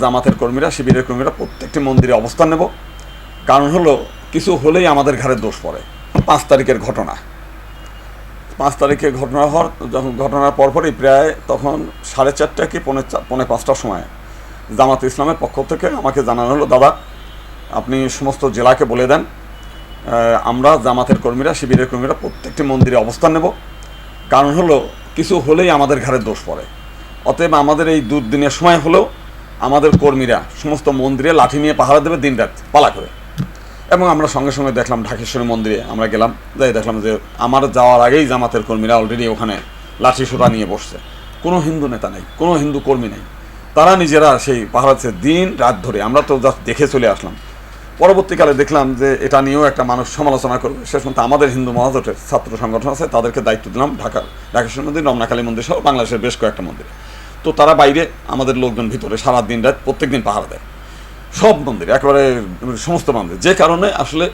জামাতের কর্মীরা, শিবিরের কর্মীরা প্রত্যেকটি মন্দিরে অবস্থান নেব। কারণ হলো কিছু হলেই আমাদের ঘাড়ে দোষ পড়ে। 5 তারিখের ঘটনা, 5 তারিখে ঘটনা হওয়ার যখন ঘটনার পরপরই প্রায় তখন 4:30 কি 4:45টার সময় জামাত ইসলামের পক্ষ থেকে আমাকে জানানো হলো, দাদা আপনি সমস্ত জেলাকে বলে দেন আমরা জামাতের কর্মীরা, শিবিরের কর্মীরা প্রত্যেকটি মন্দিরে অবস্থান নেব। কারণ হলো কিছু হলেই আমাদের ঘাড়ে দোষ পড়ে। অতএব আমাদের এই দুর্দিনের সময় হলেও আমাদের কর্মীরা সমস্ত মন্দিরে লাঠি নিয়ে পাহারা দেবে দিন রাত পালা করে। এবং আমরা সঙ্গে সঙ্গে দেখলাম ঢাকেশ্বরী মন্দিরে আমরা গেলাম, যাই দেখলাম যে আমার যাওয়ার আগেই জামাতের কর্মীরা অলরেডি ওখানে লাঠি সোটা নিয়ে বসছে। কোনো হিন্দু নেতা নেই, কোনো হিন্দু কর্মী নেই, তারা নিজেরা সেই পাহারা দিচ্ছে দিন রাত ধরে। আমরা তো জাস্ট দেখে চলে আসলাম। পরবর্তীকালে দেখলাম যে এটা নিয়েও একটা মানুষ সমালোচনা করবে। শেষ পর্যন্ত আমাদের হিন্দু মহাজোটের ছাত্র সংগঠন আছে, তাদেরকে দায়িত্ব দিলাম ঢাকেশ্বরী মন্দির, রমনাকালী মন্দির সহ বাংলাদেশের বেশ কয়েকটা মন্দিরে। তো তারা বাইরে, আমাদের লোকজন ভিতরে সারা দিন রাত প্রত্যেক দিন পাহারা দেয় সব মন্দিরে, একেবারে সমস্ত মন্দির। যে কারণে আসলে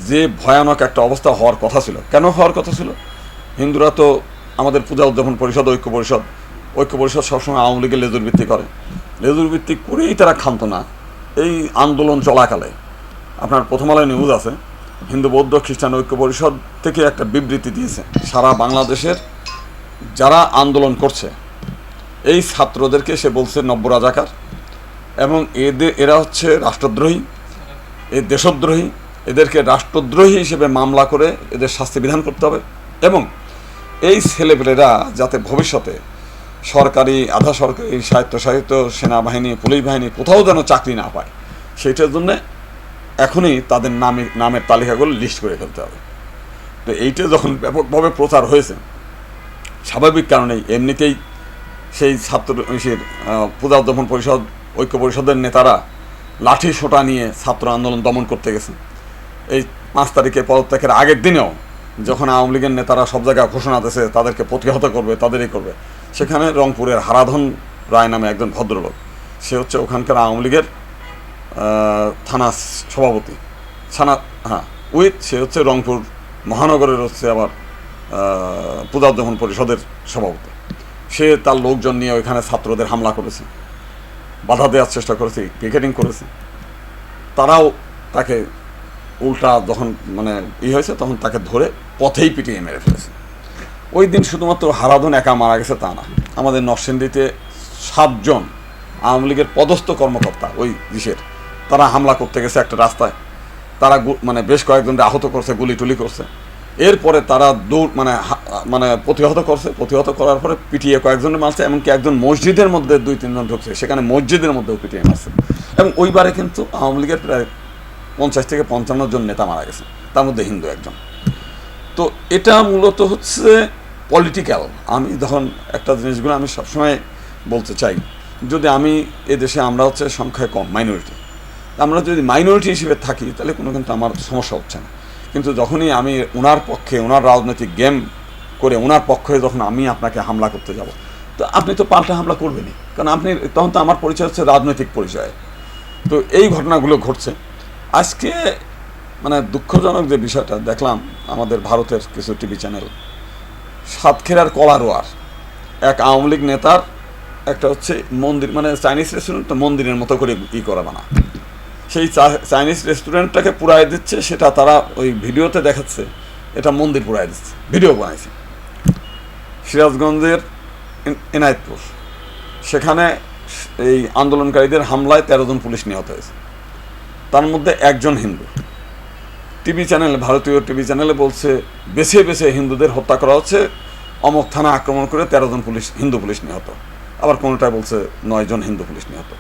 যে ভয়ানক একটা অবস্থা হওয়ার কথা ছিল, কেন হওয়ার কথা ছিল? হিন্দুরা তো আমাদের পূজা উদযাপন পরিষদ, ঐক্য পরিষদ সবসময় আওয়ামী লীগের লেজুর ভিত্তি করে, লেজুর ভিত্তি করেই তারা ক্ষান্ত না। এই আন্দোলন চলাকালে আপনার প্রথম আলোয় নিউজ আছে, হিন্দু বৌদ্ধ খ্রিস্টান ঐক্য পরিষদ থেকে একটা বিবৃতি দিয়েছে, সারা বাংলাদেশের যারা আন্দোলন করছে এই ছাত্রদেরকে সে বলছে নব্য রাজাকার, এবং এরা হচ্ছে রাষ্ট্রদ্রোহী, এই দেশদ্রোহী, এদেরকে রাষ্ট্রদ্রোহী হিসেবে মামলা করে এদের শাস্তি বিধান করতে হবে। এবং এই ছেলেপেলেরা যাতে ভবিষ্যতে সরকারি, আধা সরকারি, স্বায়ত্তশাসিত সেনাবাহিনী, পুলিশ বাহিনী কোথাও যেন চাকরি না পায়, সেইটার জন্যে এখনই তাদের নামের তালিকাগুলো লিস্ট করে ফেলতে হবে। তো এইটা যখন ব্যাপকভাবে প্রচার হয়েছে, স্বাভাবিক কারণেই এমনিতেই সেই পূজা উদযাপন পরিষদ, ঐক্য পরিষদের নেতারা লাঠি সোটা নিয়ে ছাত্র আন্দোলন দমন করতে গেছে। এই 5 তারিখে পদত্যাগের আগের দিনেও যখন আওয়ামী লীগের নেতারা সব জায়গায় ঘোষণা দিয়েছে তাদেরকে প্রতিহত করবে, তাদেরই করবে, সেখানে রংপুরের হারাধন রায় নামে একজন ভদ্রলোক, সে হচ্ছে ওখানকার আওয়ামী লীগের থানা সভাপতি, সে হচ্ছে রংপুর মহানগরের হচ্ছে আবার পূজা উদযাপন পরিষদের সভাপতি। সে তার লোকজন নিয়ে ওইখানে ছাত্রদের হামলা করেছে, বাধা দেওয়ার চেষ্টা করেছে, পিকেটিং করেছে। তারাও তাকে উল্টা যখন হয়েছে তখন তাকে ধরে পথেই পিটিয়ে মেরে ফেলেছে। ওই দিন শুধুমাত্র হারাধন একা মারা গেছে তা না, আমাদের নরসিংদীতে 7 জন আওয়ামী লীগের পদস্থ কর্মকর্তা ওই তারা হামলা করতে গেছে একটা রাস্তায়, তারা বেশ কয়েকজনকে আহত করছে, গুলি টুলি করছে। এরপরে তারা প্রতিহত করার পরে পিটিয়ে কয়েকজনের মারছে, এমনকি একজন মসজিদের মধ্যে 2-3 জন ঢুকছে, সেখানে মসজিদের মধ্যেও পিটিয়ে মারছে। এবং ওইবারে কিন্তু আওয়ামী লীগের প্রায় 50 থেকে 55 জন নেতা মারা গেছে, তার মধ্যে হিন্দু একজন। তো এটা মূলত হচ্ছে পলিটিক্যাল। আমি যখন একটা জিনিসগুলো আমি সবসময় বলতে চাই, যদি এদেশে আমরা হচ্ছে সংখ্যায় কম, মাইনরিটি, আমরা যদি মাইনরিটি হিসেবে থাকি তাহলে কিন্তু আমার সমস্যা হচ্ছে না। কিন্তু যখনই আমি ওনার পক্ষে, ওনার রাজনৈতিক গেম করে ওনার পক্ষে যখন আমি আপনাকে হামলা করতে যাব, তো আপনি তো পাল্টা হামলা করবেনই, কারণ তখন তো আমার পরিচয় হচ্ছে রাজনৈতিক পরিচয়। তো এই ঘটনাগুলো ঘটছে। আজকে দুঃখজনক যে বিষয়টা দেখলাম, আমাদের ভারতের কিছু টিভি চ্যানেল সাতক্ষীরার কলারোয়ার এক আওয়ামী লীগ নেতার একটা হচ্ছে মন্দির, চাইনিজ রেস্টুরেন্ট, মন্দিরের মতো করে করা বানা, সেই চাইনিজ রেস্টুরেন্টটাকে পুড়ায় দিচ্ছে। সেটা তারা ওই ভিডিওতে দেখাচ্ছে, এটা মন্দির পুড়ায় দিচ্ছে, ভিডিও বানাইছে। সিরাজগঞ্জের এনায়েতপুর, সেখানে এই আন্দোলনকারীদের হামলায় 13 জন পুলিশ নিহত হয়েছে, তার মধ্যে একজন হিন্দু। টিভি চ্যানেল, ভারতীয় টিভি চ্যানেলে বলছে বেছে বেছে হিন্দুদের হত্যা করা হচ্ছে, অমক থানা আক্রমণ করে 13 জন হিন্দু পুলিশ নিহত। আবার কোনোটায় বলছে 9 জন হিন্দু পুলিশ নিহত।